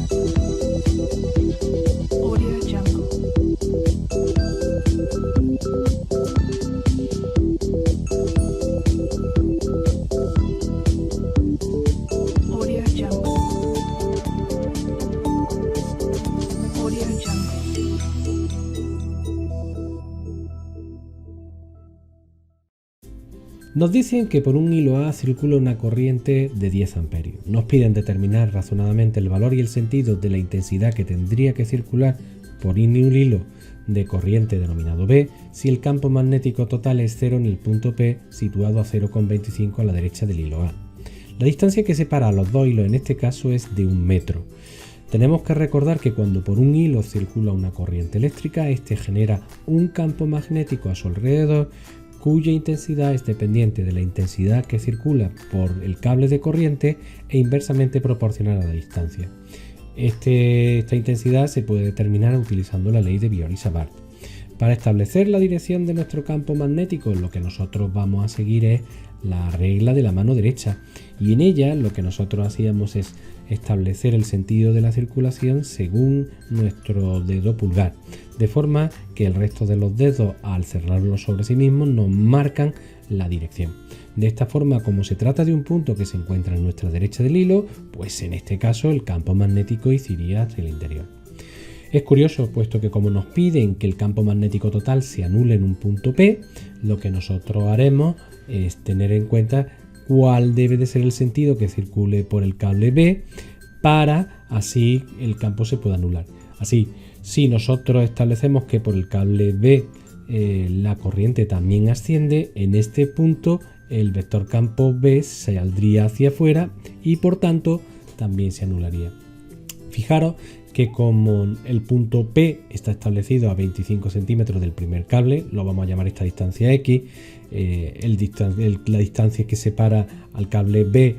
Audio Jungle. Audio Jungle. Audio Jungle. Nos dicen que por un hilo A circula una corriente de 10 amperios. Nos piden determinar razonadamente el valor y el sentido de la intensidad que tendría que circular por un hilo de corriente denominado B si el campo magnético total es 0 en el punto P situado a 0,25 a la derecha del hilo A. La distancia que separa a los dos hilos en este caso es de 1 metro. Tenemos que recordar que cuando por un hilo circula una corriente eléctrica, este genera un campo magnético a su alrededor cuya intensidad es dependiente de la intensidad que circula por el cable de corriente e inversamente proporcional a la distancia. Esta intensidad se puede determinar utilizando la ley de Biot-Savart. Para establecer la dirección de nuestro campo magnético, lo que nosotros vamos a seguir es la regla de la mano derecha, y en ella lo que nosotros hacíamos es establecer el sentido de la circulación según nuestro dedo pulgar, de forma que el resto de los dedos, al cerrarlos sobre sí mismos, nos marcan la dirección. De esta forma, como se trata de un punto que se encuentra en nuestra derecha del hilo, pues en este caso el campo magnético iría hacia el interior. Es curioso, puesto que como nos piden que el campo magnético total se anule en un punto P, lo que nosotros haremos es tener en cuenta cuál debe de ser el sentido que circule por el cable B para así el campo se pueda anular. Así, si nosotros establecemos que por el cable B la corriente también asciende, en este punto el vector campo B saldría hacia afuera y por tanto también se anularía. Fijaros que como el punto P está establecido a 25 centímetros del primer cable, lo vamos a llamar esta distancia X, la distancia que separa al cable B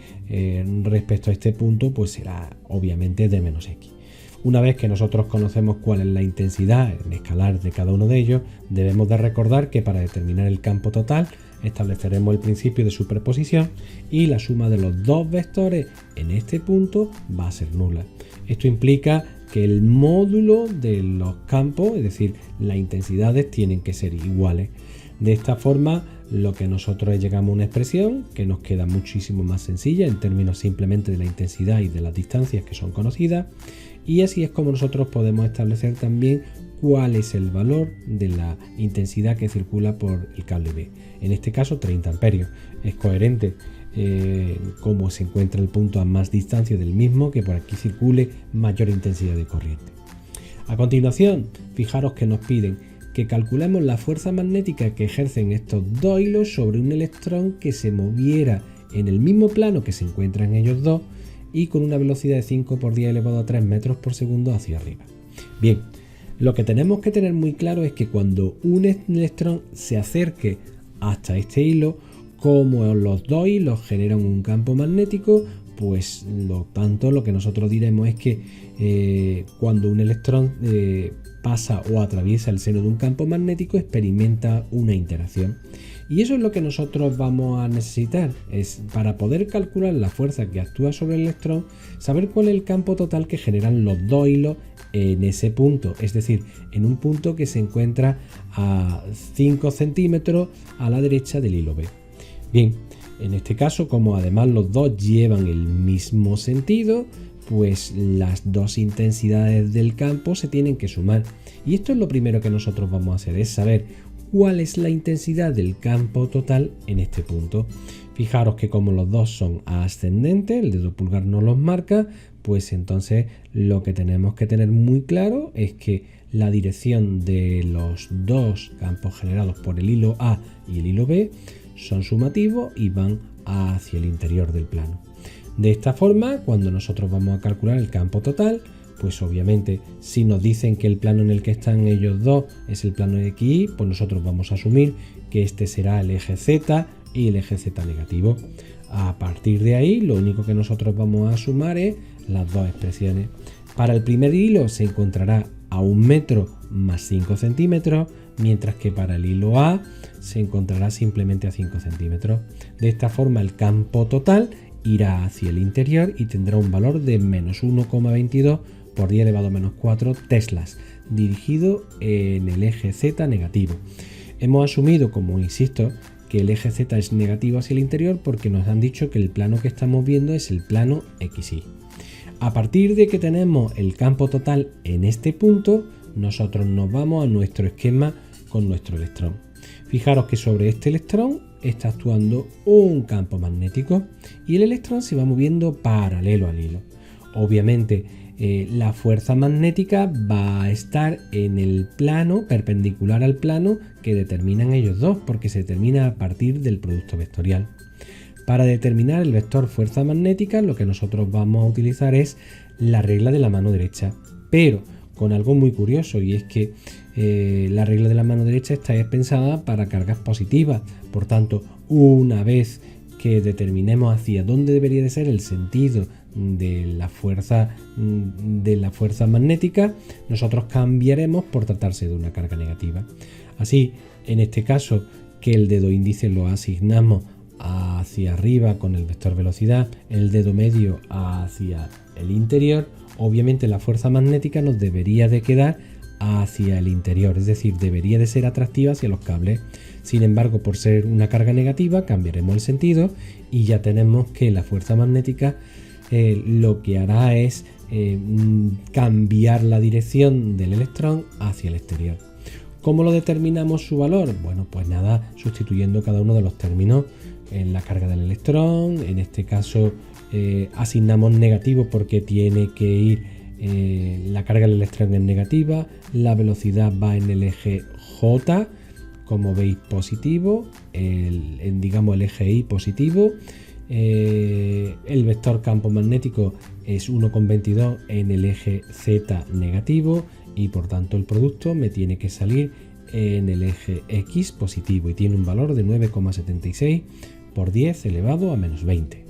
respecto a este punto pues será obviamente de menos X. Una vez que nosotros conocemos cuál es la intensidad en escalar de cada uno de ellos, debemos de recordar que para determinar el campo total estableceremos el principio de superposición y la suma de los dos vectores en este punto va a ser nula. Esto implica que el módulo de los campos, es decir, las intensidades, tienen que ser iguales. De esta forma, lo que nosotros llegamos a una expresión que nos queda muchísimo más sencilla en términos simplemente de la intensidad y de las distancias que son conocidas, y así es como nosotros podemos establecer también cuál es el valor de la intensidad que circula por el cable B. En este caso 30 amperios. Es coherente como se encuentra el punto a más distancia del mismo que por aquí circule mayor intensidad de corriente. A continuación, fijaros que nos piden que calculemos la fuerza magnética que ejercen estos dos hilos sobre un electrón que se moviera en el mismo plano que se encuentran ellos dos y con una velocidad de 5 por 10 elevado a 3 metros por segundo hacia arriba. Bien, lo que tenemos que tener muy claro es que cuando un electrón se acerque hasta este hilo, como los dos hilos generan un campo magnético, pues lo que nosotros diremos es que cuando un electrón pasa o atraviesa el seno de un campo magnético experimenta una interacción. Y eso es lo que nosotros vamos a necesitar, es para poder calcular la fuerza que actúa sobre el electrón, saber cuál es el campo total que generan los dos hilos en ese punto, es decir, en un punto que se encuentra a 5 centímetros a la derecha del hilo B. Bien, en este caso, como además los dos llevan el mismo sentido, pues las dos intensidades del campo se tienen que sumar. Y esto es lo primero que nosotros vamos a hacer, es saber cuál es la intensidad del campo total en este punto. Fijaros que como los dos son ascendentes, el dedo pulgar nos los marca, pues entonces lo que tenemos que tener muy claro es que la dirección de los dos campos generados por el hilo A y el hilo B son sumativos y van hacia el interior del plano. De esta forma, cuando nosotros vamos a calcular el campo total, pues obviamente si nos dicen que el plano en el que están ellos dos es el plano de XY, pues nosotros vamos a asumir que este será el eje Z y el eje Z negativo. A partir de ahí, lo único que nosotros vamos a sumar es las dos expresiones. Para el primer hilo se encontrará a 1 metro más 5 centímetros, mientras que para el hilo A se encontrará simplemente a 5 centímetros. De esta forma el campo total irá hacia el interior y tendrá un valor de menos 1,22 por 10 elevado a menos 4 teslas, dirigido en el eje Z negativo. Hemos asumido, como insisto, que el eje Z es negativo hacia el interior porque nos han dicho que el plano que estamos viendo es el plano XY. A partir de que tenemos el campo total en este punto, nosotros nos vamos a nuestro esquema con nuestro electrón. Fijaros que sobre este electrón está actuando un campo magnético y el electrón se va moviendo paralelo al hilo. Obviamente, la fuerza magnética va a estar en el plano perpendicular al plano que determinan ellos dos, porque se determina a partir del producto vectorial. Para determinar el vector fuerza magnética, lo que nosotros vamos a utilizar es la regla de la mano derecha, pero con algo muy curioso, y es que la regla de la mano derecha está pensada para cargas positivas. Por tanto, una vez que determinemos hacia dónde debería de ser el sentido de la fuerza magnética, nosotros cambiaremos por tratarse de una carga negativa. Así, en este caso, que el dedo índice lo asignamos hacia arriba con el vector velocidad, el dedo medio hacia el interior, obviamente la fuerza magnética nos debería de quedar hacia el interior, es decir, debería de ser atractiva hacia los cables. Sin embargo, por ser una carga negativa, cambiaremos el sentido y ya tenemos que la fuerza magnética lo que hará es cambiar la dirección del electrón hacia el exterior. ¿Cómo lo determinamos su valor? Bueno, pues nada, sustituyendo cada uno de los términos en la carga del electrón. En este caso asignamos negativo porque tiene que ir la carga del electrón es negativa, la velocidad va en el eje J, como veis positivo, digamos el eje Y positivo, el vector campo magnético es 1,22 en el eje Z negativo y por tanto el producto me tiene que salir en el eje X positivo y tiene un valor de 9,76 por 10 elevado a menos 20.